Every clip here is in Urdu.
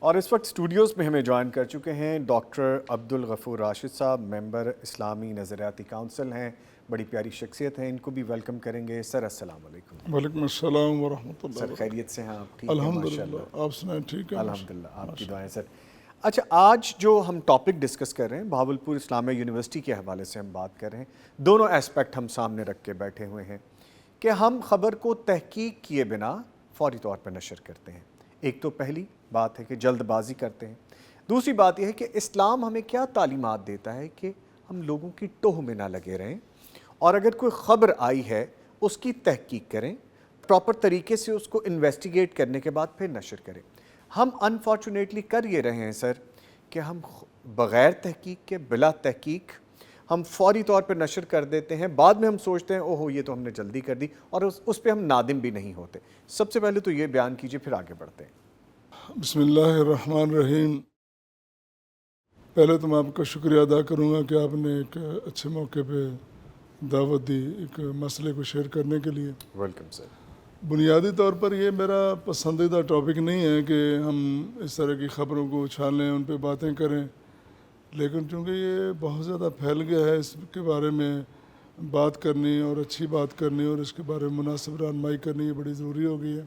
اور اس وقت اسٹوڈیوز میں ہمیں جوائن کر چکے ہیں ڈاکٹر عبدالغفور راشد صاحب، ممبر اسلامی نظریاتی کونسل ہیں، بڑی پیاری شخصیت ہیں، ان کو بھی ویلکم کریں گے۔ سر السلام علیکم۔ وعلیکم السلام ورحمۃ اللہ سر وبرکاتہ۔ خیریت سے ہیں آپ؟ ٹھیک ہیں الحمدللہ، ماشاءاللہ؟ آپ سنائیں ٹھیک ہے؟ الحمدللہ، آپ کی دعائیں سر۔ اچھا، آج جو ہم ٹاپک ڈسکس کر رہے ہیں بہاولپور اسلامیہ یونیورسٹی کے حوالے سے ہم بات کر رہے ہیں۔ دونوں ایسپیکٹ ہم سامنے رکھ کے بیٹھے ہوئے ہیں کہ ہم خبر کو تحقیق کیے بنا فوری طور پر نشر کرتے ہیں۔ ایک تو پہلی بات ہے کہ جلد بازی کرتے ہیں، دوسری بات یہ ہے کہ اسلام ہمیں کیا تعلیمات دیتا ہے کہ ہم لوگوں کی ٹوہ میں نہ لگے رہیں، اور اگر کوئی خبر آئی ہے اس کی تحقیق کریں، پراپر طریقے سے اس کو انویسٹیگیٹ کرنے کے بعد پھر نشر کریں۔ ہم انفارچونیٹلی کر یہ رہے ہیں سر کہ ہم بغیر تحقیق کے، بلا تحقیق ہم فوری طور پر نشر کر دیتے ہیں، بعد میں ہم سوچتے ہیں اوہو یہ تو ہم نے جلدی کر دی، اور اس پہ ہم نادم بھی نہیں ہوتے۔ سب سے پہلے تو یہ بیان کیجئے، پھر آگے بڑھتے ہیں۔ بسم اللہ الرحمن الرحیم۔ پہلے تو میں آپ کا شکریہ ادا کروں گا کہ آپ نے ایک اچھے موقع پہ دعوت دی ایک مسئلے کو شیئر کرنے کے لیے۔ Welcome sir. بنیادی طور پر یہ میرا پسندیدہ ٹاپک نہیں ہے کہ ہم اس طرح کی خبروں کو اچھالیں، ان پہ باتیں کریں، لیکن چونکہ یہ بہت زیادہ پھیل گیا ہے، اس کے بارے میں بات کرنی اور اچھی بات کرنی اور اس کے بارے میں مناسب رہنمائی کرنی یہ بڑی ضروری ہو گئی ہے۔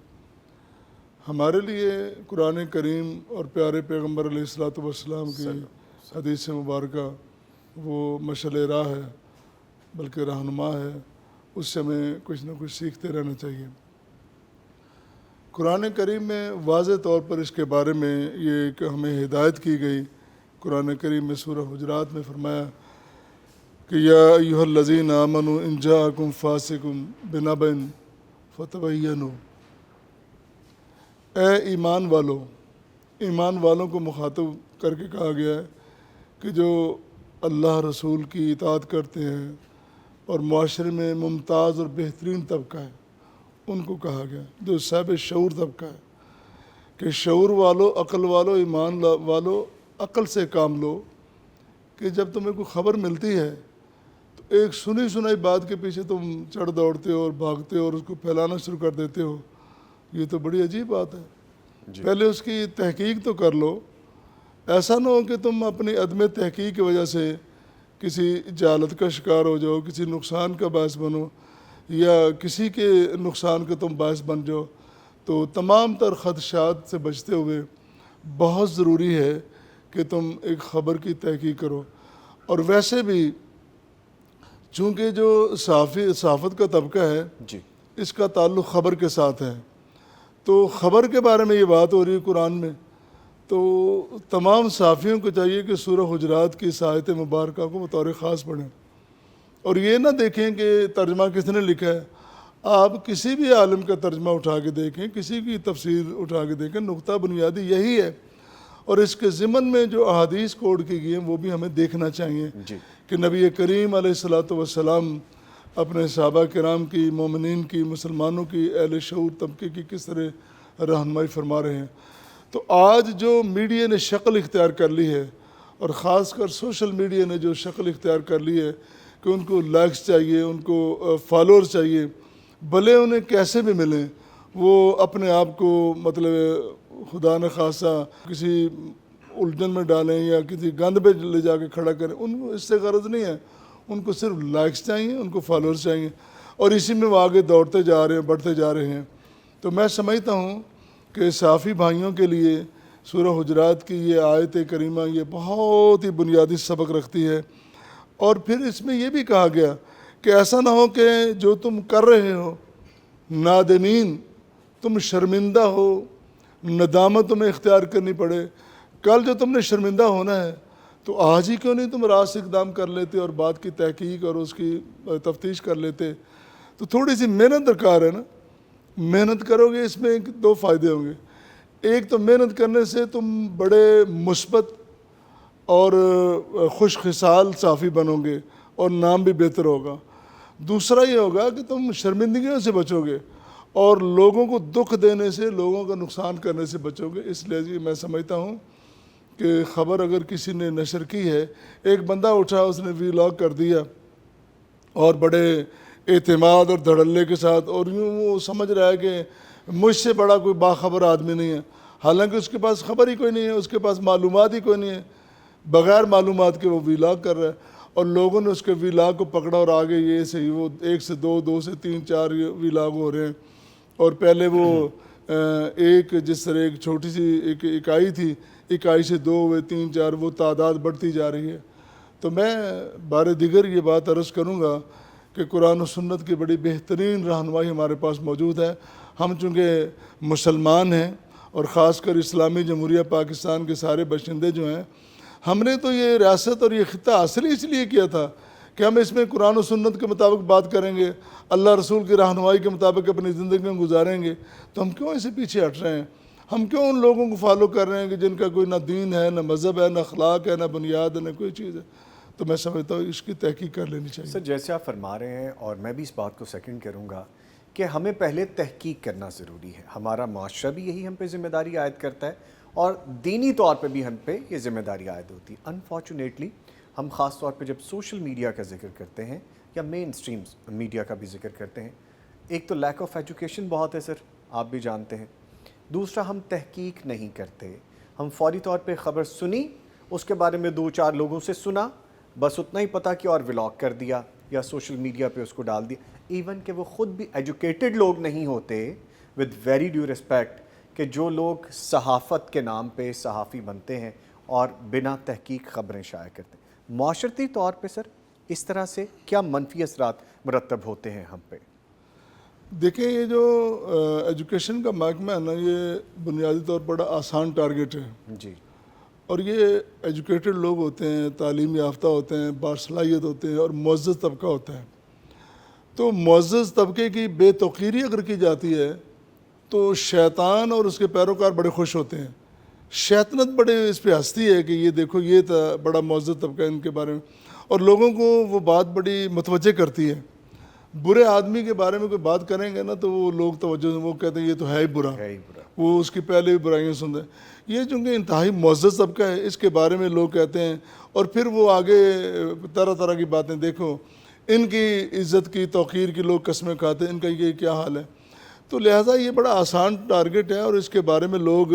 ہمارے لیے قرآن کریم اور پیارے پیغمبر علیہ الصلوۃ والسلام کی حدیث مبارکہ وہ مشعل راہ ہے، بلکہ رہنما ہے، اس سے ہمیں کچھ نہ کچھ سیکھتے رہنا چاہیے۔ قرآن کریم میں واضح طور پر اس کے بارے میں یہ کہ ہمیں ہدایت کی گئی۔ قرآن کریم میں سورہ حجرات میں فرمایا کہ یا ایھا الذین آمنوا ان جاءکم فاسق بنبأ فتبینوا، اے ایمان والوں کو مخاطب کر کے کہا گیا ہے کہ جو اللہ رسول کی اطاعت کرتے ہیں اور معاشرے میں ممتاز اور بہترین طبقہ ہے، ان کو کہا گیا جو صاحب شعور طبقہ ہے کہ شعور والو، عقل والو، ایمان والو، عقل سے کام لو کہ جب تمہیں کوئی خبر ملتی ہے تو ایک سنی سنائی بات کے پیچھے تم چڑھ دوڑتے ہو اور بھاگتے ہو اور اس کو پھیلانا شروع کر دیتے ہو، یہ تو بڑی عجیب بات ہے۔ پہلے اس کی تحقیق تو کر لو۔ ایسا نہ ہو کہ تم اپنی عدم تحقیق کی وجہ سے کسی جہالت کا شکار ہو جاؤ، کسی نقصان کا باعث بنو، یا کسی کے نقصان کا تم باعث بن جاؤ۔ تو تمام تر خدشات سے بچتے ہوئے بہت ضروری ہے کہ تم ایک خبر کی تحقیق کرو۔ اور ویسے بھی چونکہ جو صحافت کا طبقہ ہے اس کا تعلق خبر کے ساتھ ہے، تو خبر کے بارے میں یہ بات ہو رہی ہے قرآن میں، تو تمام صحافیوں کو چاہیے کہ سورہ حجرات کی اس آیت مبارکہ کو بطور خاص پڑھیں، اور یہ نہ دیکھیں کہ ترجمہ کس نے لکھا ہے۔ آپ کسی بھی عالم کا ترجمہ اٹھا کے دیکھیں، کسی کی تفسیر اٹھا کے دیکھیں، نقطہ بنیادی یہی ہے، اور اس کے ضمن میں جو احادیث کوڈ کی گئی ہیں وہ بھی ہمیں دیکھنا چاہیے کہ نبی کریم علیہ الصلوۃ والسلام اپنے صحابہ کرام کی، مومنین کی، مسلمانوں کی، اہل شعور طبقے کی کس طرح رہنمائی فرما رہے ہیں۔ تو آج جو میڈیا نے شکل اختیار کر لی ہے، اور خاص کر سوشل میڈیا نے جو شکل اختیار کر لی ہے کہ ان کو لائکس چاہیے، ان کو فالوور چاہیے، بھلے انہیں کیسے بھی ملیں، وہ اپنے آپ کو مطلب خدا نخواستہ کسی الجھن میں ڈالیں یا کسی گند پہ لے جا کے کھڑا کریں، ان کو اس سے غرض نہیں ہے، ان کو صرف لائکس چاہیے، ان کو فالوورز چاہیے، اور اسی میں وہ آگے دوڑتے جا رہے ہیں، بڑھتے جا رہے ہیں۔ تو میں سمجھتا ہوں کہ صحافی بھائیوں کے لیے سورہ حجرات کی یہ آیت کریمہ یہ بہت ہی بنیادی سبق رکھتی ہے۔ اور پھر اس میں یہ بھی کہا گیا کہ ایسا نہ ہو کہ جو تم کر رہے ہو نادمین، تم شرمندہ ہو، ندامت تمہیں اختیار کرنی پڑے۔ کل جو تم نے شرمندہ ہونا ہے تو آج ہی کیوں نہیں تم راست اقدام کر لیتے اور بات کی تحقیق اور اس کی تفتیش کر لیتے؟ تو تھوڑی سی محنت درکار ہے نا، محنت کرو گے، اس میں دو فائدے ہوں گے۔ ایک تو محنت کرنے سے تم بڑے مثبت اور خوش خصال صحافی بنو گے اور نام بھی بہتر ہوگا۔ دوسرا یہ ہوگا کہ تم شرمندگیوں سے بچو گے اور لوگوں کو دکھ دینے سے، لوگوں کا نقصان کرنے سے بچو گے۔ اس لیے میں سمجھتا ہوں کہ خبر اگر کسی نے نشر کی ہے، ایک بندہ اٹھا اس نے ویلاگ کر دیا اور بڑے اعتماد اور دھڑلے کے ساتھ، اور یوں وہ سمجھ رہا ہے کہ مجھ سے بڑا کوئی باخبر آدمی نہیں ہے۔ حالانکہ اس کے پاس خبر ہی کوئی نہیں ہے، اس کے پاس معلومات ہی کوئی نہیں ہے، بغیر معلومات کے وہ ویلاگ کر رہا ہے، اور لوگوں نے اس کے ویلاگ کو پکڑا اور آگے یہ صحیح وہ 1 سے 2، 2 سے 3، 4 ویلاگ ہو رہے ہیں. اور پہلے وہ ایک جس طرح ایک چھوٹی سی ایک اکائی تھی، اکائی سے 2 ہوئے، 3، 4، وہ تعداد بڑھتی جا رہی ہے. تو میں بار دیگر یہ بات عرض کروں گا کہ قرآن و سنت کی بڑی بہترین رہنمائی ہمارے پاس موجود ہے. ہم چونکہ مسلمان ہیں اور خاص کر اسلامی جمہوریہ پاکستان کے سارے باشندے جو ہیں، ہم نے تو یہ ریاست اور یہ خطہ حاصل اس لیے کیا تھا کہ ہم اس میں قرآن و سنت کے مطابق بات کریں گے، اللہ رسول کی رہنمائی کے مطابق اپنی زندگی میں گزاریں گے. تو ہم کیوں اسے پیچھے ہٹ رہے ہیں؟ ہم کیوں ان لوگوں کو فالو کر رہے ہیں کہ جن کا کوئی نہ دین ہے، نہ مذہب ہے، نہ اخلاق ہے، نہ بنیاد ہے، نہ کوئی چیز ہے؟ تو میں سمجھتا ہوں اس کی تحقیق کر لینی چاہیے. سر جیسے آپ فرما رہے ہیں، اور میں بھی اس بات کو سیکنڈ کروں گا کہ ہمیں پہلے تحقیق کرنا ضروری ہے. ہمارا معاشرہ بھی یہی ہم پہ ذمہ داری عائد کرتا ہے، اور دینی طور پہ بھی ہم پہ یہ ذمہ داری عائد ہوتی ہے. انفارچونیٹلی ہم خاص طور پہ جب سوشل میڈیا کا ذکر کرتے ہیں یا مین سٹریم میڈیا کا بھی ذکر کرتے ہیں، ایک تو لیک آف ایجوکیشن بہت ہے سر، آپ بھی جانتے ہیں. دوسرا ہم تحقیق نہیں کرتے. ہم فوری طور پہ خبر سنی، اس کے بارے میں 2-4 لوگوں سے سنا، بس اتنا ہی پتہ کیا اور ولاگ کر دیا یا سوشل میڈیا پہ اس کو ڈال دیا. ایون کہ وہ خود بھی ایجوکیٹڈ لوگ نہیں ہوتے، ود ویری ڈیو ریسپیکٹ، کہ جو لوگ صحافت کے نام پہ صحافی بنتے ہیں اور بنا تحقیق خبریں شائع کرتے ہیں. معاشرتی طور پہ سر اس طرح سے کیا منفی اثرات مرتب ہوتے ہیں ہم پہ؟ دیکھیں، یہ جو ایجوکیشن کا محکمہ ہے نا، یہ بنیادی طور پر بڑا آسان ٹارگٹ ہے. جی. اور یہ ایجوکیٹڈ لوگ ہوتے ہیں، تعلیم یافتہ ہوتے ہیں، باصلاحیت ہوتے ہیں، اور معزز طبقہ ہوتا ہے. تو معزز طبقے کی بے توقیری اگر کی جاتی ہے تو شیطان اور اس کے پیروکار بڑے خوش ہوتے ہیں. شیطنت بڑے اس پہ ہنستی ہے کہ یہ دیکھو، یہ بڑا معزز طبقہ ہے ان کے بارے میں، اور لوگوں کو وہ بات بڑی متوجہ کرتی ہے. برے آدمی کے بارے میں کوئی بات کریں گے نا تو وہ لوگ توجہ، وہ کہتے ہیں یہ تو ہے ہی برا، وہ اس کی پہلے بھی برائیاں سنتے ہیں. یہ چونکہ انتہائی معزز طبقہ ہے، اس کے بارے میں لوگ کہتے ہیں، اور پھر وہ آگے طرح طرح کی باتیں. دیکھو، ان کی عزت کی توقیر کی لوگ قسمیں کھاتے ہیں، ان کا یہ کیا حال ہے. تو لہٰذا یہ بڑا آسان ٹارگٹ ہے، اور اس کے بارے میں لوگ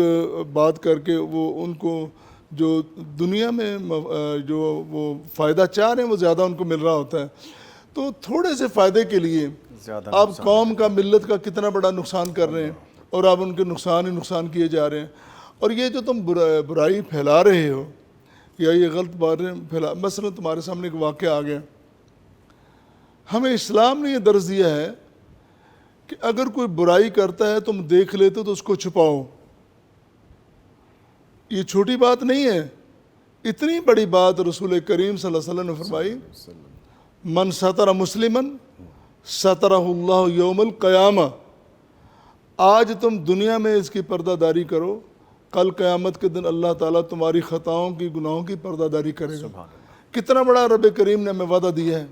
بات کر کے وہ ان کو جو دنیا میں جو وہ فائدہ چاہ رہے ہیں وہ زیادہ ان کو مل رہا ہوتا ہے. تو تھوڑے سے فائدے کے لیے آپ قوم کا، ملت کا کتنا بڑا نقصان کر رہے ہیں، اور آپ ان کے نقصان ہی نقصان کیے جا رہے ہیں. اور یہ جو تم برائی پھیلا رہے ہو یا یہ غلط باتیں مثلا تمہارے سامنے ایک واقعہ آ گیا. ہمیں اسلام نے یہ درس دیا ہے کہ اگر کوئی برائی کرتا ہے تم دیکھ لیتے تو اس کو چھپاؤ. یہ چھوٹی بات نہیں ہے، اتنی بڑی بات رسول کریم صلی اللہ علیہ وسلم نے فرمائی. من ستر مسلمن سترہ اللہ یوم القیامہ. آج تم دنیا میں اس کی پردہ داری کرو، کل قیامت کے دن اللہ تعالیٰ تمہاری خطاؤں کی، گناہوں کی پردہ داری کرے گا. کتنا بڑا رب کریم نے ہمیں وعدہ دیا ہے.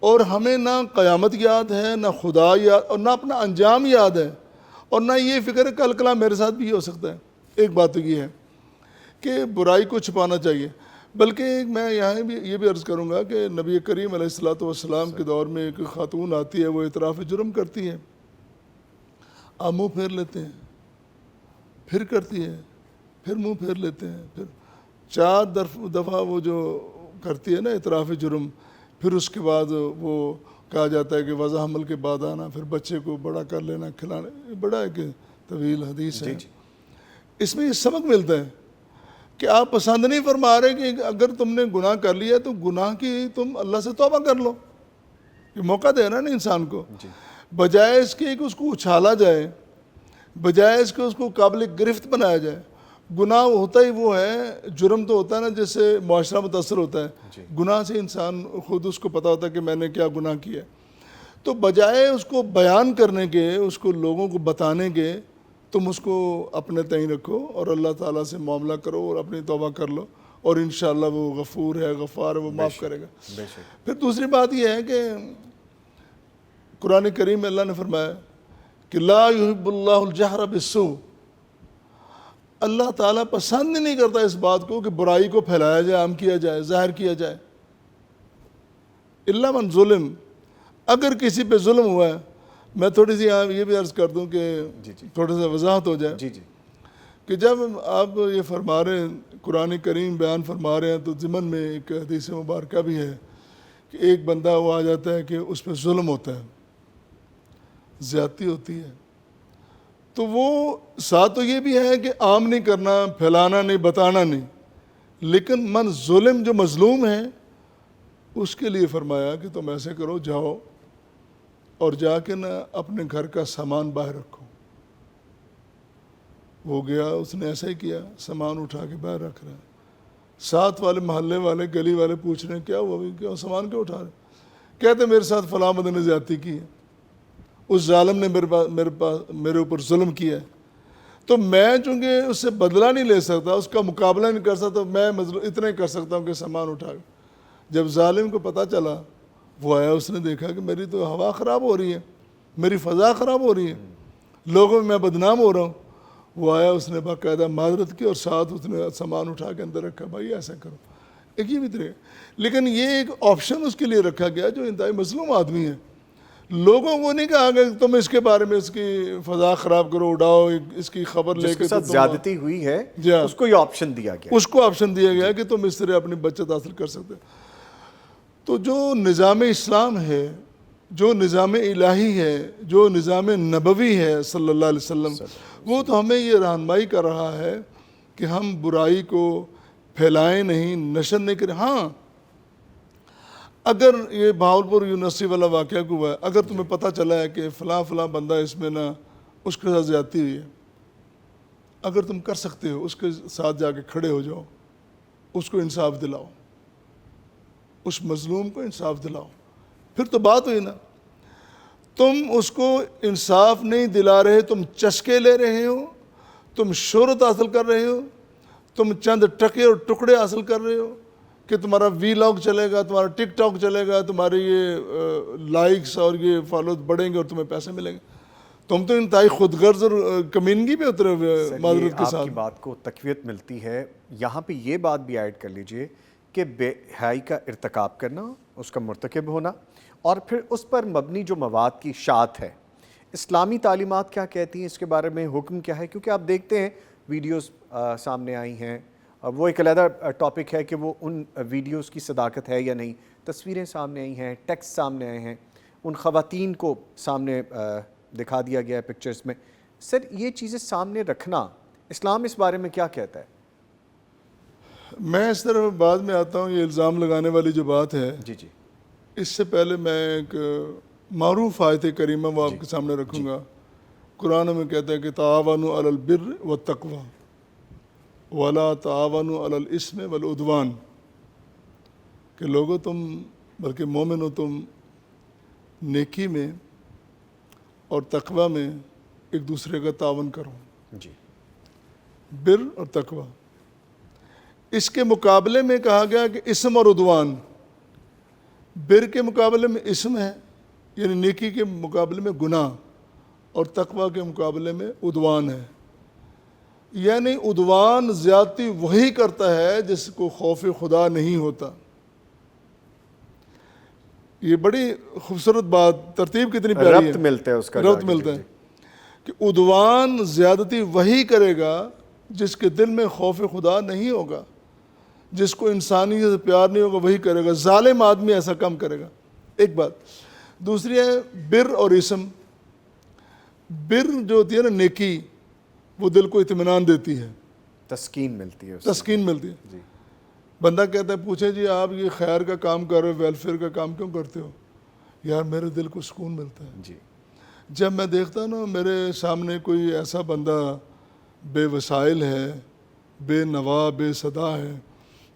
اور ہمیں نہ قیامت یاد ہے، نہ خدا یاد، اور نہ اپنا انجام یاد ہے، اور نہ یہ فکر ہے کل کلا میرے ساتھ بھی یہ ہو سکتا ہے. ایک بات تو یہ ہے کہ برائی کو چھپانا چاہیے. بلکہ میں یہاں بھی یہ بھی عرض کروں گا کہ نبی کریم علیہ السلام کے دور میں ایک خاتون آتی ہے، وہ اعتراف جرم کرتی ہے. آپ منہ پھیر لیتے ہیں، پھر کرتی ہے، پھر منہ پھیر لیتے ہیں، پھر 4 دفعہ وہ جو کرتی ہے نا اعتراف جرم، پھر اس کے بعد وہ کہا جاتا ہے کہ وضع حمل کے بعد آنا، پھر بچے کو بڑا کر لینا، کھلانا. بڑا ایک طویل حدیث ہے. اس میں یہ سبق ملتا ہے کہ آپ پسند نہیں فرما رہے کہ اگر تم نے گناہ کر لیا تو گناہ کی تم اللہ سے توبہ کر لو. یہ موقع دے رہا ہے نا انسان کو، بجائے اس کے کہ اس کو اچھالا جائے، بجائے اس کے اس کو قابل گرفت بنایا جائے. گناہ ہوتا ہی وہ ہے، جرم تو ہوتا ہے نا جس سے معاشرہ متاثر ہوتا ہے. گناہ سے انسان خود اس کو پتہ ہوتا ہے کہ میں نے کیا گناہ کیا. تو بجائے اس کو بیان کرنے کے، اس کو لوگوں کو بتانے کے، تم اس کو اپنے تئیں رکھو اور اللہ تعالیٰ سے معاملہ کرو اور اپنی توبہ کر لو، اور انشاءاللہ وہ غفور ہے، غفار ہے، وہ معاف کرے گا. پھر دوسری بات یہ ہے کہ قرآن کریم میں اللہ نے فرمایا کہ لا یحب اللہ الجہر بالسوء. اللہ تعالیٰ پسند نہیں کرتا اس بات کو کہ برائی کو پھیلایا جائے، عام کیا جائے، ظاہر کیا جائے. الا من ظلم. اگر کسی پہ ظلم ہوا ہے، میں تھوڑی سی یہ بھی عرض کر دوں کہ تھوڑا سا وضاحت ہو جائے کہ جب آپ یہ فرما رہے ہیں، قرآن کریم بیان فرما رہے ہیں، تو ضمن میں ایک حدیث مبارکہ بھی ہے کہ ایک بندہ وہ آ جاتا ہے کہ اس پہ ظلم ہوتا ہے، زیادتی ہوتی ہے، تو وہ ساتھ تو یہ بھی ہے کہ عام نہیں کرنا، پھیلانا نہیں، بتانا نہیں، لیکن من ظلم جو مظلوم ہے اس کے لیے فرمایا کہ تم ایسے کرو، جاؤ اور جا کے نا اپنے گھر کا سامان باہر رکھو۔ وہ گیا، اس نے ایسا ہی کیا، سامان اٹھا کے باہر رکھ رہا ہے۔ ساتھ والے محلے والے گلی والے پوچھ رہے ہیں کیا ہوا بھی، کیا سامان کیوں اٹھا رہے؟ کہتے میرے ساتھ فلاں بندے نے زیادتی کی ہے، اس ظالم نے میرے اوپر ظلم کیا ہے، تو میں چونکہ اس سے بدلہ نہیں لے سکتا، اس کا مقابلہ نہیں کر سکتا، میں اتنا ہی کر سکتا ہوں کہ سامان اٹھا کے۔ جب ظالم کو پتہ چلا، وہ آیا، اس نے دیکھا کہ میری تو ہوا خراب ہو رہی ہے، میری فضا خراب ہو رہی ہے، لوگوں میں بدنام ہو رہا ہوں۔ وہ آیا، اس نے باقاعدہ معذرت کی اور ساتھ اس نے سامان اٹھا کے اندر رکھا، بھائی ایسا کرو۔ ایک یہ بھی طریقہ، لیکن یہ ایک آپشن اس کے لیے رکھا گیا جو انتہائی مظلوم آدمی ہے۔ لوگوں کو نہیں کہا کہ تم اس کے بارے میں اس کی فضا خراب کرو، اڑاؤ، اس کی خبر لے جس کے کے ساتھ زیادتی ہوئی ہے اس کو یہ آپشن دیا گیا، اس کو آپشن دیا گیا کہ تم اس طرح اپنی بچت حاصل کر سکتے۔ تو جو نظام اسلام ہے، جو نظام الہی ہے، جو نظام نبوی ہے صلی اللہ علیہ وسلم، وہ تو ہمیں یہ رہنمائی کر رہا ہے کہ ہم برائی کو پھیلائیں نہیں، نشر نہیں کریں۔ ہاں، اگر یہ بہاولپور یونیورسٹی والا واقعہ کو ہوا ہے، اگر تمہیں پتہ چلا ہے کہ فلاں فلاں بندہ اس میں نا اس کے ساتھ زیادتی ہوئی ہے، اگر تم کر سکتے ہو اس کے ساتھ جا کے کھڑے ہو جاؤ، اس کو انصاف دلاؤ، اس مظلوم کو انصاف دلاؤ، پھر تو بات ہوئی نا۔ تم اس کو انصاف نہیں دلا رہے، تم چسکے لے رہے ہو، تم شہرت حاصل کر رہے ہو، تم چند ٹکے اور ٹکڑے حاصل کر رہے ہو کہ تمہارا وی لاگ چلے گا، تمہارا ٹک ٹاک چلے گا، تمہارے یہ لائکس اور یہ فالوز بڑھیں گے اور تمہیں پیسے ملیں گے۔ تم تو انتہائی خود غرض اور کمینگی پہ اترے ہوئے معذرت کے ساتھ۔ آپ کی بات کو تقویت ملتی ہے، یہاں پہ یہ بات بھی ایڈ کر لیجئے کہ بے حیائی کا ارتکاب کرنا، اس کا مرتکب ہونا، اور پھر اس پر مبنی جو مواد کی اشاعت ہے، اسلامی تعلیمات کیا کہتی ہیں اس کے بارے میں، حکم کیا ہے؟ کیونکہ آپ دیکھتے ہیں ویڈیوز سامنے آئی ہیں، وہ ایک علیحدہ ٹاپک ہے کہ وہ ان ویڈیوز کی صداقت ہے یا نہیں، تصویریں سامنے آئی ہیں، ٹیکسٹ سامنے آئے ہیں، ان خواتین کو سامنے دکھا دیا گیا ہے پکچرز میں۔ سر، یہ چیزیں سامنے رکھنا، اسلام اس بارے میں کیا کہتا ہے؟ میں اس طرح بعد میں آتا ہوں، یہ الزام لگانے والی جو بات ہے، جی جی، اس سے پہلے میں ایک معروف آیت کریمہ وہ آپ کے سامنے رکھوں گا۔ قرآن میں کہتا ہے کہ تعاونوا علی البر والتقوی ولا تعاونوا علی الاثم والعدوان، کہ لوگوں تم، بلکہ مومنو تم نیکی میں اور تقوی میں ایک دوسرے کا تعاون کرو، جی، بر اور تقوی۔ اس کے مقابلے میں کہا گیا کہ اسم اور عدوان، بر کے مقابلے میں اسم ہے، یعنی نیکی کے مقابلے میں گناہ، اور تقوی کے مقابلے میں عدوان ہے۔ یعنی عدوان زیادتی وہی کرتا ہے جس کو خوف خدا نہیں ہوتا۔ یہ بڑی خوبصورت بات، ترتیب کتنی پیاری ہے، ربط ملتا ہے اس کا، ربط ملتا ہے کہ عدوان زیادتی وہی کرے گا جس کے دل میں خوف خدا نہیں ہوگا، جس کو انسانیت سے پیار نہیں ہوگا وہی کرے گا۔ ظالم آدمی ایسا کم کرے گا، ایک بات۔ دوسری ہے بر اور اسم۔ بر جو ہوتی ہے نا نیکی، وہ دل کو اطمینان دیتی ہے، تسکین ملتی ہے اس سے۔ تسکین ملتی ہے۔ جی، بندہ کہتا ہے، پوچھے جی آپ یہ خیر کا کام کر رہے ہو، ویلفیئر کا کام کیوں کرتے ہو؟ یار میرے دل کو سکون ملتا ہے جی، جب میں دیکھتا ہوں نا میرے سامنے کوئی ایسا بندہ بے وسائل ہے، بے نوا، بے صدا ہے،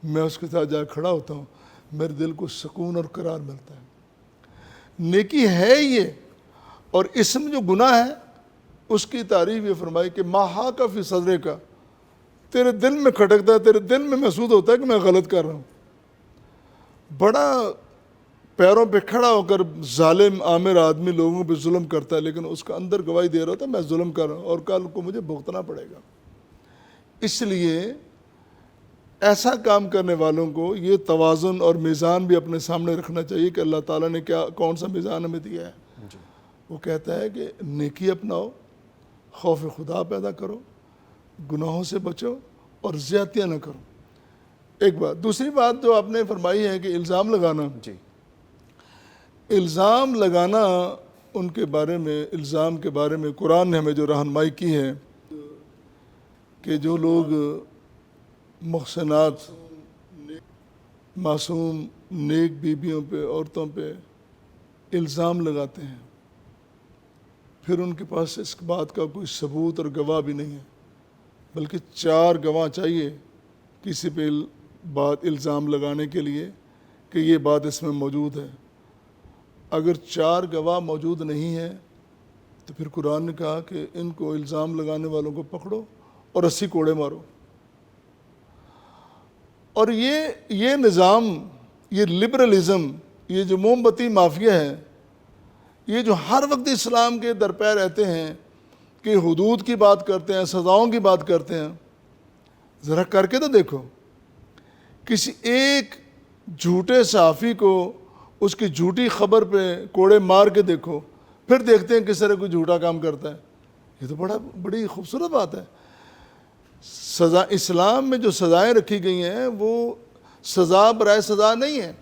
میں اس کے ساتھ جا کھڑا ہوتا ہوں، میرے دل کو سکون اور قرار ملتا ہے۔ نیکی ہے یہ، اور اسم جو گناہ ہے اس کی تعریف یہ فرمائی کہ ماہا کا فی صدرے کا، تیرے دل میں کھٹکتا ہے، تیرے دل میں محسوس ہوتا ہے کہ میں غلط کر رہا ہوں۔ بڑا پیروں پہ کھڑا ہو کر ظالم آمر آدمی لوگوں پہ ظلم کرتا ہے، لیکن اس کا اندر گواہی دے رہا ہوتا ہے میں ظلم کر رہا ہوں اور کل کو مجھے بھگتنا پڑے گا۔ اس لیے ایسا کام کرنے والوں کو یہ توازن اور میزان بھی اپنے سامنے رکھنا چاہیے کہ اللہ تعالیٰ نے کون سا میزان ہمیں دیا ہے۔ وہ کہتا ہے کہ نیکی اپناؤ، خوف خدا پیدا کرو، گناہوں سے بچو اور زیادتیاں نہ کرو. ایک بات. دوسری بات جو آپ نے فرمائی ہے کہ الزام لگانا. جی الزام لگانا ان کے بارے میں, الزام کے بارے میں قرآن نے ہمیں جو رہنمائی کی ہے کہ جو لوگ محسنات, معصوم, نیک بیویوں پہ, عورتوں پہ الزام لگاتے ہیں, پھر ان کے پاس اس بات کا کوئی ثبوت اور گواہ بھی نہیں ہے, بلکہ 4 گواہ چاہیے کسی پہ بات الزام لگانے کے لیے کہ یہ بات اس میں موجود ہے. اگر 4 گواہ موجود نہیں ہیں تو پھر قرآن نے کہا کہ ان کو الزام لگانے والوں کو پکڑو اور 80 کوڑے مارو. اور یہ نظام, یہ لبرلزم, یہ جو موم بتی مافیا ہے, یہ جو ہر وقت اسلام کے درپے رہتے ہیں کہ حدود کی بات کرتے ہیں, سزاؤں کی بات کرتے ہیں, ذرا کر کے تو دیکھو. کسی ایک جھوٹے صحافی کو اس کی جھوٹی خبر پہ کوڑے مار کے دیکھو, پھر دیکھتے ہیں کس طرح کوئی جھوٹا کام کرتا ہے. یہ تو بڑی خوبصورت بات ہے. سزا, اسلام میں جو سزائیں رکھی گئی ہیں وہ سزا برائے سزا نہیں ہے.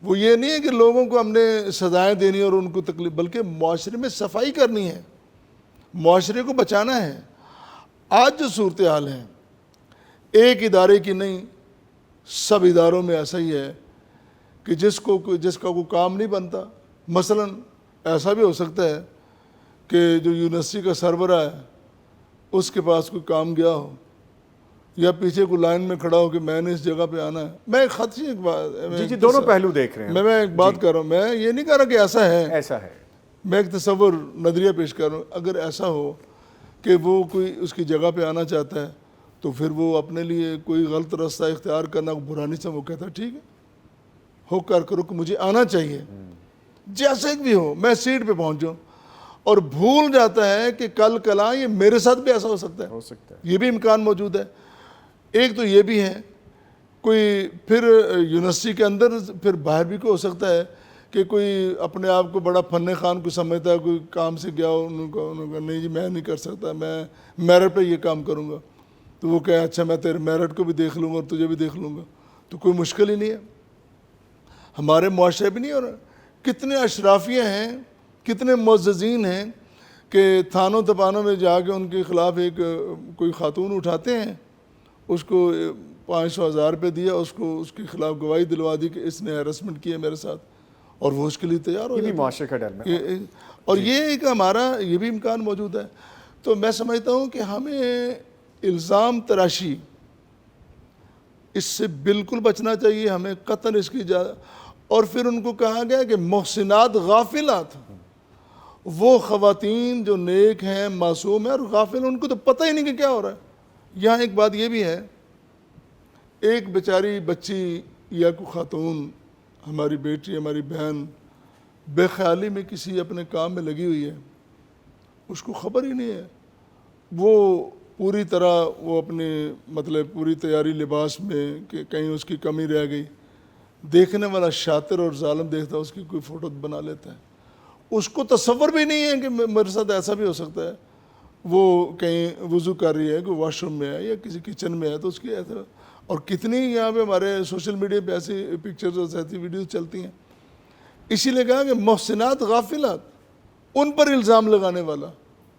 وہ یہ نہیں ہے کہ لوگوں کو ہم نے سزائیں دینی اور ان کو تکلیف, بلکہ معاشرے میں صفائی کرنی ہے, معاشرے کو بچانا ہے. آج جو صورتحال ہے ایک ادارے کی نہیں, سب اداروں میں ایسا ہی ہے کہ جس کا کوئی کام نہیں بنتا. مثلا ایسا بھی ہو سکتا ہے کہ جو یونیورسٹی کا سربراہ ہے اس کے پاس کوئی کام گیا ہو, یا پیچھے کو لائن میں کھڑا ہو کہ میں نے اس جگہ پہ آنا ہے. میں ایک خدشے ایک بات, جی دونوں پہلو دیکھ رہے ہیں. میں ایک بات کر رہا ہوں, میں یہ نہیں کہہ رہا کہ ایسا ہے, میں ایک تصور نظریہ پیش کر رہا ہوں. اگر ایسا ہو کہ وہ کوئی اس کی جگہ پہ آنا چاہتا ہے تو پھر وہ اپنے لیے کوئی غلط راستہ اختیار کرنا برا نہیں سمجھ, وہ کہتا ہے ٹھیک ہے ہو کر کرو کہ مجھے آنا چاہیے, جیسے بھی ہو میں سیٹ پہ پہنچوں, اور بھول جاتا ہے کہ کل کلا یہ میرے ساتھ بھی ایسا ہو سکتا ہے. یہ بھی امکان موجود ہے. ایک تو یہ بھی ہے, کوئی پھر یونیورسٹی کے اندر پھر باہر بھی کو ہو سکتا ہے کہ کوئی اپنے آپ کو بڑا فن خان کو سمجھتا ہے, کوئی کام سے گیا ہو, انہوں کو نہیں جی میں نہیں کر سکتا, میں میرٹ پہ یہ کام کروں گا. تو وہ کہے اچھا میں تیرے میرٹ کو بھی دیکھ لوں گا اور تجھے بھی دیکھ لوں گا. تو کوئی مشکل ہی نہیں ہے. ہمارے معاشرے بھی نہیں ہو رہا. کتنے اشرافیہ ہیں, کتنے معززین ہیں کہ تھانوں تپانوں میں جا کے ان کے خلاف ایک کوئی خاتون اٹھاتے ہیں, اس کو 500,000 روپے دیا, اس کو اس کے خلاف گواہی دلوا دی کہ اس نے ہیرسمنٹ کی ہے میرے ساتھ, اور وہ اس کے لیے تیار ہو یہ بھی جاتا معاشرے کا ڈر میں. اور یہ ایک ہمارا یہ بھی امکان موجود ہے. تو میں سمجھتا ہوں کہ ہمیں الزام تراشی اس سے بالکل بچنا چاہیے, ہمیں قطعاً اس کی اور پھر ان کو کہا گیا کہ محسنات غافلات, وہ خواتین جو نیک ہیں, معصوم ہیں اور غافل, ان کو تو پتہ ہی نہیں کہ کیا ہو رہا ہے. یہاں ایک بات یہ بھی ہے, ایک بیچاری بچی یا کوئی خاتون, ہماری بیٹی, ہماری بہن بے خیالی میں کسی اپنے کام میں لگی ہوئی ہے, اس کو خبر ہی نہیں ہے, وہ پوری طرح وہ اپنے مطلب پوری تیاری لباس میں کہ کہیں اس کی کمی رہ گئی, دیکھنے والا شاطر اور ظالم دیکھتا ہے اس کی کوئی فوٹو بنا لیتا ہے. اس کو تصور بھی نہیں ہے کہ میرے ساتھ ایسا بھی ہو سکتا ہے. وہ کہیں وضو کر رہی ہے, کوئی واش روم میں ہے یا کسی کچن میں ہے, تو اس کی ایسا. اور کتنی یہاں پہ ہمارے سوشل میڈیا پہ ایسی پکچرز اور ایسی ویڈیوز چلتی ہیں. اسی لیے کہا کہ محسنات غافلات, ان پر الزام لگانے والا,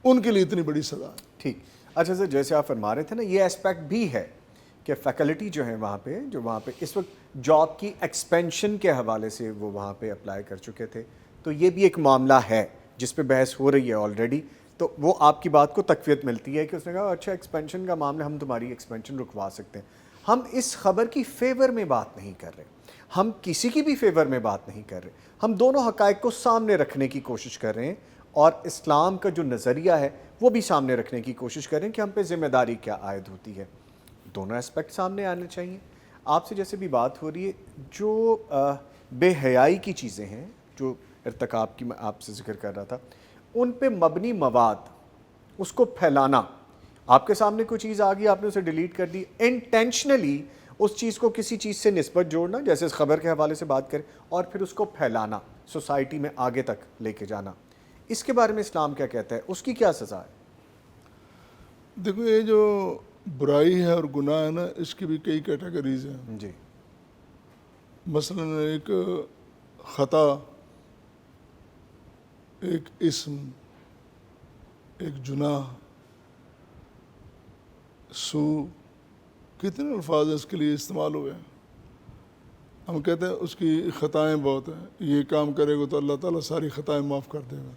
ان کے لیے اتنی بڑی سزا ہے. ٹھیک. اچھا سر, جیسے آپ فرما رہے تھے نا, یہ اسپیکٹ بھی ہے کہ فیکلٹی جو ہے وہاں پہ اس وقت جاب کی ایکسپینشن کے حوالے سے وہ وہاں پہ اپلائی کر چکے تھے, تو یہ بھی ایک معاملہ ہے جس پہ بحث ہو رہی ہے آلریڈی. تو وہ آپ کی بات کو تقویت ملتی ہے کہ اس نے کہا اچھا ایکسپینشن کا معاملہ, ہم تمہاری ایکسپینشن رکوا سکتے ہیں. ہم اس خبر کی فیور میں بات نہیں کر رہے, ہم کسی کی بھی فیور میں بات نہیں کر رہے, ہم دونوں حقائق کو سامنے رکھنے کی کوشش کر رہے ہیں, اور اسلام کا جو نظریہ ہے وہ بھی سامنے رکھنے کی کوشش کریں کہ ہم پہ ذمہ داری کیا عائد ہوتی ہے. دونوں اسپیکٹ سامنے آنے چاہیے. آپ سے جیسے بھی بات ہو رہی ہے, جو بے حیائی کی چیزیں ہیں, جو ارتکاب کی میں آپ سے ذکر کر رہا تھا, ان پہ مبنی مواد, اس کو پھیلانا, آپ کے سامنے کوئی چیز آ گئی, آپ نے اسے ڈیلیٹ کر دی, انٹینشنلی اس چیز کو کسی چیز سے نسبت جوڑنا, جیسے اس خبر کے حوالے سے بات کریں, اور پھر اس کو پھیلانا, سوسائٹی میں آگے تک لے کے جانا, اس کے بارے میں اسلام کیا کہتا ہے, اس کی کیا سزا ہے؟ دیکھو یہ جو برائی ہے اور گناہ ہے نا، اس کی بھی کئی کیٹیگریز ہیں. جی مثلا ایک خطا، ایک اسم، ایک جناح، سو، کتنے الفاظ اس کے لیے استعمال ہوئے ہیں. ہم کہتے ہیں اس کی خطائیں بہت ہیں، یہ کام کرے گا تو اللہ تعالیٰ ساری خطائیں معاف کر دے گا.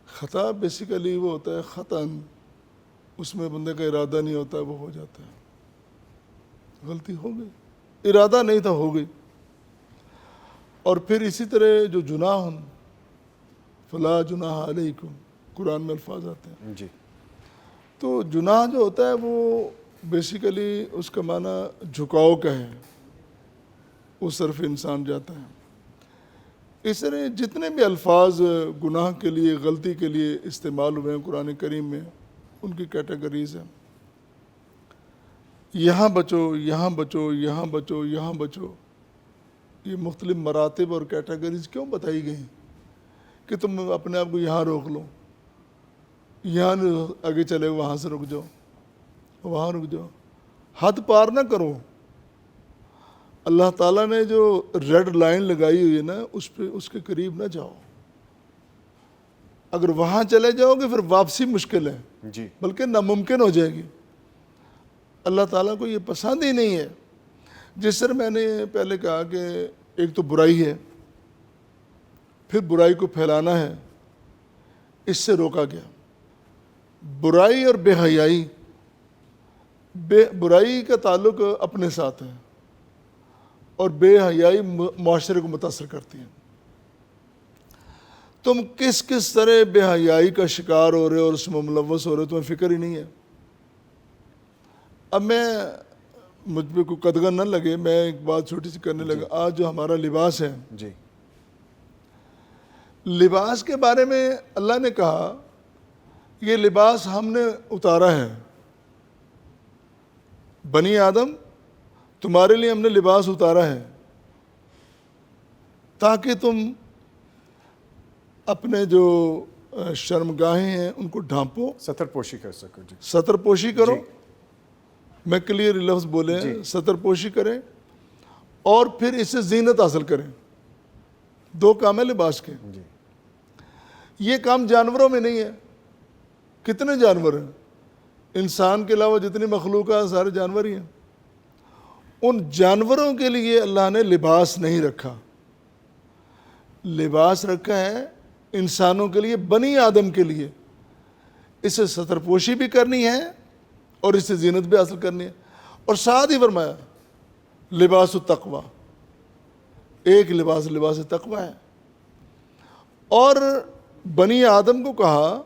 خطا بیسیکلی وہ ہوتا ہے خطاً، اس میں بندے کا ارادہ نہیں ہوتا ہے، وہ ہو جاتا ہے، غلطی ہو گئی، ارادہ نہیں تھا، ہو گئی. اور پھر اسی طرح جو جناح، فلا جناح علیکم، قرآن میں الفاظ آتے ہیں. جی تو جناح جو ہوتا ہے وہ بیسیکلی اس کا معنی جھکاؤ کا ہے، اس طرف انسان جاتا ہے. اس طرح جتنے بھی الفاظ گناہ کے لیے، غلطی کے لیے استعمال ہوئے ہیں قرآن کریم میں، ان کی کیٹیگریز ہیں. یہاں بچو، یہاں بچو، یہاں بچو، یہاں بچو. یہ مختلف مراتب اور کیٹیگریز کیوں بتائی گئی کہ تم اپنے آپ کو یہاں روک لو، یہاں آگے چلے، وہاں سے رک جاؤ، وہاں رک جاؤ، حد پار نہ کرو. اللہ تعالیٰ نے جو ریڈ لائن لگائی ہوئی ہے نا، اس پہ، اس کے قریب نہ جاؤ. اگر وہاں چلے جاؤ گے پھر واپسی مشکل ہے، جی بلکہ ناممکن ہو جائے گی. اللہ تعالیٰ کو یہ پسند ہی نہیں ہے. جس طرح میں نے پہلے کہا کہ ایک تو برائی ہے، پھر برائی کو پھیلانا ہے، اس سے روکا گیا. برائی اور بے حیائی، برائی کا تعلق اپنے ساتھ ہے اور بے حیائی معاشرے کو متاثر کرتی ہے. تم کس کس طرح بے حیائی کا شکار ہو رہے ہو اور اس میں ملوث ہو رہے ہو، تمہیں فکر ہی نہیں ہے. اب میں، مجھ پہ کوئی قدغن نہ لگے، میں ایک بات چھوٹی سی کرنے لگا. آج جو ہمارا لباس ہے، جی لباس کے بارے میں اللہ نے کہا یہ لباس ہم نے اتارا ہے. بنی آدم، تمہارے لیے ہم نے لباس اتارا ہے تاکہ تم اپنے جو شرمگاہیں ہیں ان کو ڈھانپو، ستر پوشی کر سکو. جی ستر پوشی کرو. جی. میں کلیئر لفظ بولے ہیں، جی. ستر پوشی کریں اور پھر اس سے زینت حاصل کریں. دو کام ہیں لباس کے. جی یہ کام جانوروں میں نہیں ہے. کتنے جانور ہیں؟ انسان کے علاوہ جتنی مخلوقات سارے جانور ہی ہیں. ان جانوروں کے لیے اللہ نے لباس نہیں رکھا، لباس رکھا ہے انسانوں کے لیے، بنی آدم کے لیے. اس سے ستر پوشی بھی کرنی ہے اور اس سے زینت بھی حاصل کرنی ہے. اور ساتھ ہی فرمایا لباس التقوی، ایک لباس لباس تقوی ہے. اور بنی آدم کو کہا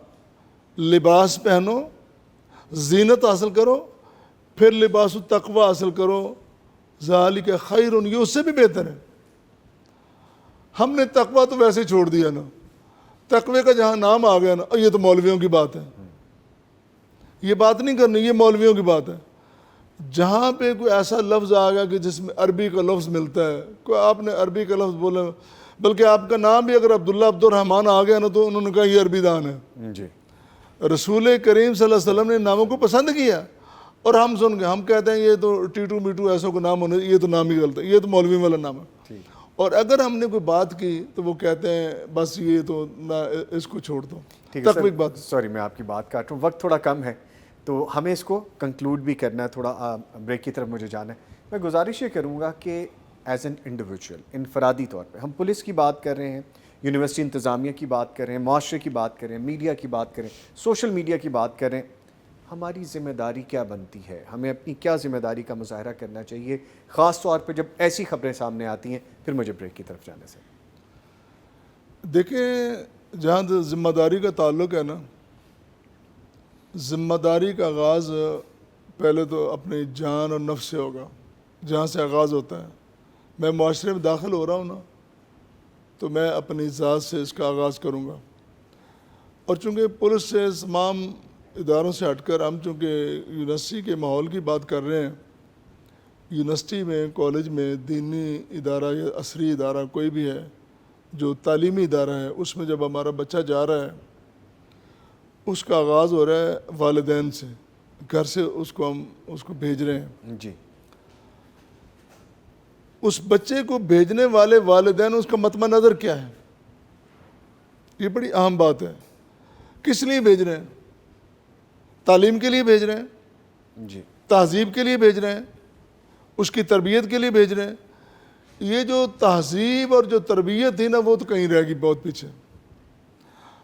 لباس پہنو، زینت حاصل کرو، پھر لباس التقوی حاصل کرو، ذالک خیر، یہ اس سے بھی بہتر ہے. ہم نے تقوی تو ویسے ہی چھوڑ دیا نا. تقوی کا جہاں نام آ گیا نا، یہ تو مولویوں کی بات ہے، یہ بات نہیں کرنی، یہ مولویوں کی بات ہے. جہاں پہ کوئی ایسا لفظ آ گیا کہ جس میں عربی کا لفظ ملتا ہے، کوئی آپ نے عربی کا لفظ بولا، بلکہ آپ کا نام بھی اگر عبداللہ عبد الرحمن آ گیا نا تو انہوں نے کہا یہ عربی دان ہے. جی رسول کریم صلی اللہ علیہ وسلم نے ناموں کو پسند کیا اور ہم سن گئے، ہم کہتے ہیں یہ تو ٹیٹو میٹو ایسا کو نام ہونے، یہ تو نام ہی غلط ہے، یہ تو مولوی والا نام ہے. ٹھیک. اور اگر ہم نے کوئی بات کی تو وہ کہتے ہیں بس یہ تو اس کو چھوڑ دو. ٹھیک ہے تقوی کی بات. سوری میں آپ کی بات کاٹ رہا ہوں، وقت تھوڑا کم ہے تو ہمیں اس کو کنکلوڈ بھی کرنا ہے، تھوڑا بریک کی طرف مجھے جانا ہے. میں گزارش یہ کروں گا کہ ایز این انڈیویجول، انفرادی طور پہ، ہم پولیس کی بات کر رہے ہیں، یونیورسٹی انتظامیہ کی بات کر رہے ہیں، معاشرے کی بات کر رہے ہیں، میڈیا کی بات کریں، سوشل میڈیا کی بات کریں، ہماری ذمہ داری کیا بنتی ہے؟ ہمیں اپنی کیا ذمہ داری کا مظاہرہ کرنا چاہیے، خاص طور پہ جب ایسی خبریں سامنے آتی ہیں؟ پھر مجھے بریک کی طرف جانے سے. دیکھیں، جہاں ذمہ داری کا تعلق ہے نا، ذمہ داری کا آغاز پہلے تو اپنی جان اور نفس سے ہوگا، جہاں سے آغاز ہوتا ہے. میں معاشرے میں داخل ہو رہا ہوں نا تو میں اپنی ذات سے اس کا آغاز کروں گا. اور چونکہ پولیس سے تمام اداروں سے ہٹ کر ہم چونکہ یونیورسٹی کے ماحول کی بات کر رہے ہیں، یونیورسٹی میں، کالج میں، دینی ادارہ یا عصری ادارہ کوئی بھی ہے جو تعلیمی ادارہ ہے، اس میں جب ہمارا بچہ جا رہا ہے، اس کا آغاز ہو رہا ہے والدین سے. گھر سے اس کو بھیج رہے ہیں، جی اس بچے کو بھیجنے والے والدین اس کا مطمع نظر کیا ہے؟ یہ بڑی اہم بات ہے. کس لیے بھیج رہے ہیں؟ تعلیم کے لیے بھیج رہے ہیں، جی تہذیب کے لیے بھیج رہے ہیں، اس کی تربیت کے لیے بھیج رہے ہیں. یہ جو تہذیب اور جو تربیت تھی نا وہ تو کہیں رہ گئی بہت پیچھے.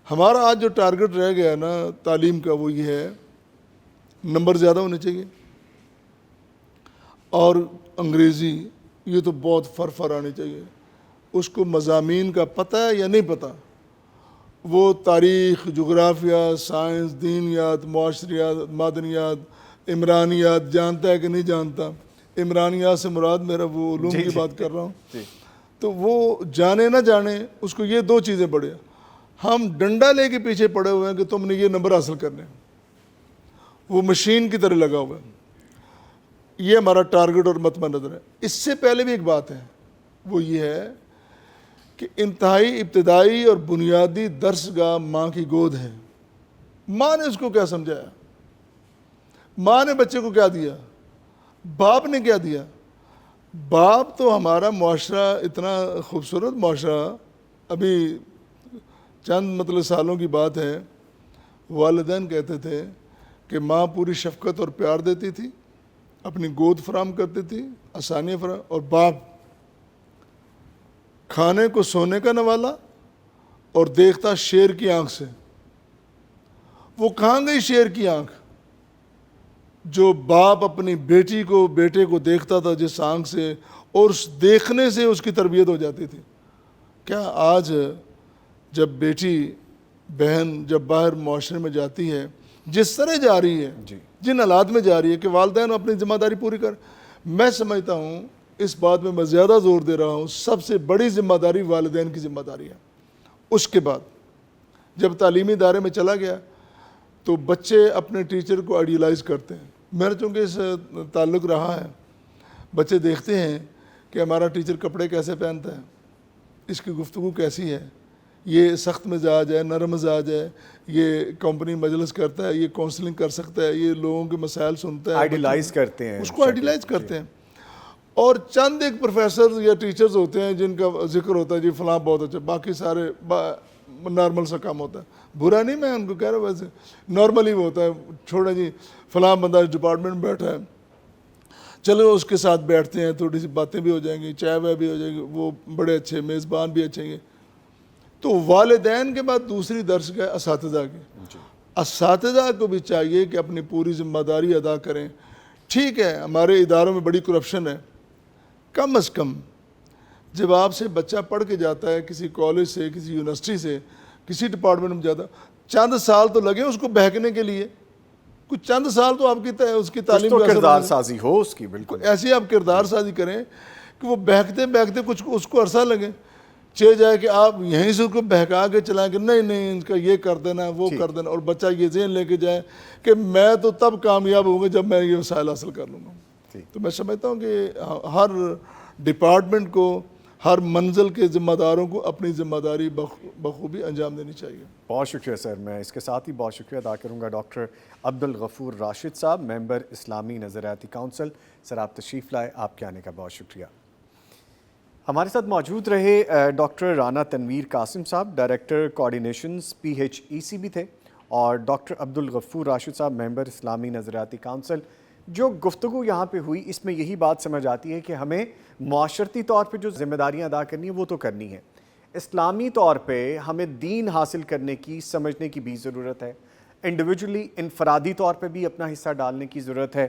ہمارا آج جو ٹارگٹ رہ گیا نا تعلیم کا وہ یہ ہے نمبر زیادہ ہونے چاہیے اور انگریزی یہ تو بہت فر آنی چاہیے. اس کو مضامین کا پتہ ہے یا نہیں پتہ، وہ تاریخ، جغرافیہ، سائنس، دینیات، معاشریات، مادنیات، عمرانیات جانتا ہے کہ نہیں جانتا. عمرانیات سے مراد میرا وہ علوم کی بات کر رہا ہوں. جی تو وہ جانے نہ جانے اس کو یہ دو چیزیں پڑھے. ہم ڈنڈا لے کے پیچھے پڑے ہوئے ہیں کہ تم نے یہ نمبر حاصل کرنے، وہ مشین کی طرح لگا ہوا ہے. یہ ہمارا ٹارگٹ اور مطمع نظر ہے. اس سے پہلے بھی ایک بات ہے، وہ یہ ہے کہ انتہائی ابتدائی اور بنیادی درس گاہ ماں کی گود ہے. ماں نے اس کو کیا سمجھایا، ماں نے بچے کو کیا دیا، باپ نے کیا دیا. باپ تو ہمارا معاشرہ اتنا خوبصورت معاشرہ، ابھی چند مطلب سالوں کی بات ہے، والدین کہتے تھے کہ ماں پوری شفقت اور پیار دیتی تھی، اپنی گود فراہم کرتی تھی، آسانیاں فراہم، اور باپ کھانے کو سونے کا نوالا اور دیکھتا شیر کی آنکھ سے. وہ کہاں گئی شیر کی آنکھ جو باپ اپنی بیٹے کو دیکھتا تھا جس آنکھ سے، اور اس دیکھنے سے اس کی تربیت ہو جاتی تھی. کیا آج جب بیٹی بہن جب باہر معاشرے میں جاتی ہے، جس طرح جا رہی ہے، جی جن حالات میں جا رہی ہے کہ والدین اپنی ذمہ داری پوری کر، میں سمجھتا ہوں اس بات میں زیادہ زور دے رہا ہوں، سب سے بڑی ذمہ داری والدین کی ذمہ داری ہے. اس کے بعد جب تعلیمی ادارے میں چلا گیا تو بچے اپنے ٹیچر کو آئیڈیلائز کرتے ہیں. میرا چونکہ اس تعلق رہا ہے، بچے دیکھتے ہیں کہ ہمارا ٹیچر کپڑے کیسے پہنتا ہے، اس کی گفتگو کیسی ہے، یہ سخت مزاج ہے، نرم مزاج ہے، یہ کمپنی مجلس کرتا ہے، یہ کونسلنگ کر سکتا ہے، یہ لوگوں کے مسائل سنتا ہے. آئیڈیلائز کرتے ہیں اس کو آئیڈیلائز کرتے ہیں. اور چند ایک پروفیسر یا ٹیچرز ہوتے ہیں جن کا ذکر ہوتا ہے جی فلاں بہت اچھا، باقی سارے نارمل سا کام ہوتا ہے. برا نہیں میں ان کو کہہ رہا ہوں، ویسے نارملی وہ ہوتا ہے، چھوڑیں جی فلاں بندہ اس ڈپارٹمنٹ میں بیٹھا ہے، چلو اس کے ساتھ بیٹھتے ہیں، تھوڑی سی باتیں بھی ہو جائیں گی، چائے وائے بھی ہو جائے گی، وہ بڑے اچھے میزبان بھی اچھے ہیں. تو والدین کے بعد دوسری درس کا اساتذہ کی. اساتذہ کو بھی چاہیے کہ اپنی پوری ذمہ داری ادا کریں. ٹھیک ہے ہمارے اداروں میں بڑی کرپشن ہے، کم از کم جب آپ سے بچہ پڑھ کے جاتا ہے کسی کالج سے، کسی یونیورسٹی سے، کسی ڈپارٹمنٹ میں جاتا، چند سال تو لگے اس کو بہکنے کے لیے، کچھ چند سال تو آپ کی اس کی تعلیم تو کا اثر کردار ہونا سازی ہو اس کی. بالکل ایسی آپ کردار سازی کریں کہ وہ بہکتے کچھ اس کو عرصہ لگے. چلے جائے کہ آپ یہیں سے اس کو بہکا کے چلائیں کہ نہیں ان کا یہ کر دینا وہ کر دینا، اور بچہ یہ ذہن لے کے جائے کہ میں تو تب کامیاب ہوں گا جب میں یہ وسائل حاصل کر لوں گا. تو میں سمجھتا ہوں کہ ہر ڈپارٹمنٹ کو، ہر منزل کے ذمہ داروں کو اپنی ذمہ داری بخوبی انجام دینی چاہیے. بہت شکریہ سر. میں اس کے ساتھ ہی بہت شکریہ ادا کروں گا ڈاکٹر عبدالغفور راشد صاحب، ممبر اسلامی نظریاتی کونسل. سر آپ تشریف لائے، آپ کے آنے کا بہت شکریہ. ہمارے ساتھ موجود رہے ڈاکٹر رانا تنویر قاسم صاحب، ڈائریکٹر کوآرڈینیشنز PHEC بھی تھے، اور ڈاکٹر عبدالغفور راشد صاحب، ممبر اسلامی نظریاتی کونسل. جو گفتگو یہاں پہ ہوئی اس میں یہی بات سمجھ آتی ہے کہ ہمیں معاشرتی طور پہ جو ذمہ داریاں ادا کرنی ہیں وہ تو کرنی ہے، اسلامی طور پہ ہمیں دین حاصل کرنے کی، سمجھنے کی بھی ضرورت ہے، انڈیویجولی انفرادی طور پہ بھی اپنا حصہ ڈالنے کی ضرورت ہے.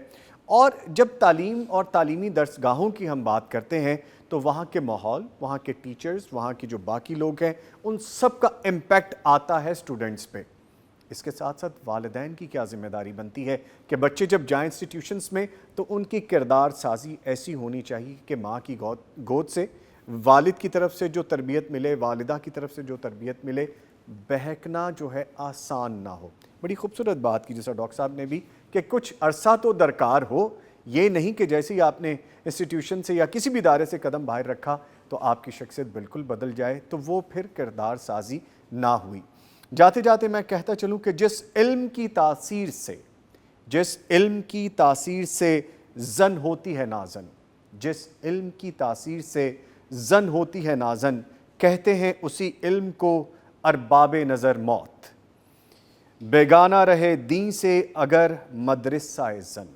اور جب تعلیم اور تعلیمی درسگاہوں کی ہم بات کرتے ہیں تو وہاں کے ماحول، وہاں کے ٹیچرز، وہاں کی جو باقی لوگ ہیں، ان سب کا امپیکٹ آتا ہے اسٹوڈنٹس پہ. اس کے ساتھ ساتھ والدین کی کیا ذمہ داری بنتی ہے کہ بچے جب جائیں انسٹیٹیوشنز میں تو ان کی کردار سازی ایسی ہونی چاہیے کہ ماں کی گود سے، والد کی طرف سے جو تربیت ملے، والدہ کی طرف سے جو تربیت ملے، بہکنا جو ہے آسان نہ ہو. بڑی خوبصورت بات کی جیسا ڈاکٹر صاحب نے بھی کہ کچھ عرصہ تو درکار ہو، یہ نہیں کہ جیسے ہی آپ نے انسٹیٹیوشن سے یا کسی بھی ادارے سے قدم باہر رکھا تو آپ کی شخصیت بالکل بدل جائے، تو وہ پھر کردار سازی نہ ہوئی. جاتے جاتے میں کہتا چلوں کہ جس علم کی تاثیر سے جس علم کی تاثیر سے زن ہوتی ہے نازن، جس علم کی تاثیر سے زن ہوتی ہے نازن، کہتے ہیں اسی علم کو ارباب نظر موت۔ بیگانہ رہے دین سے اگر مدرسہ زن،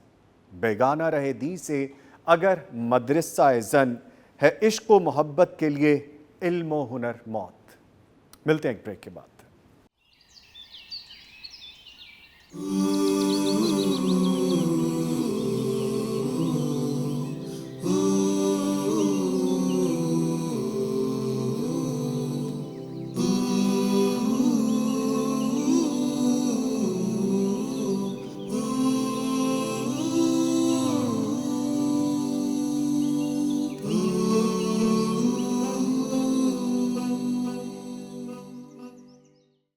بیگانہ رہے دین سے اگر مدرسہ زن، ہے عشق و محبت کے لیے علم و ہنر موت۔ ملتے ہیں ایک بریک کے بعد۔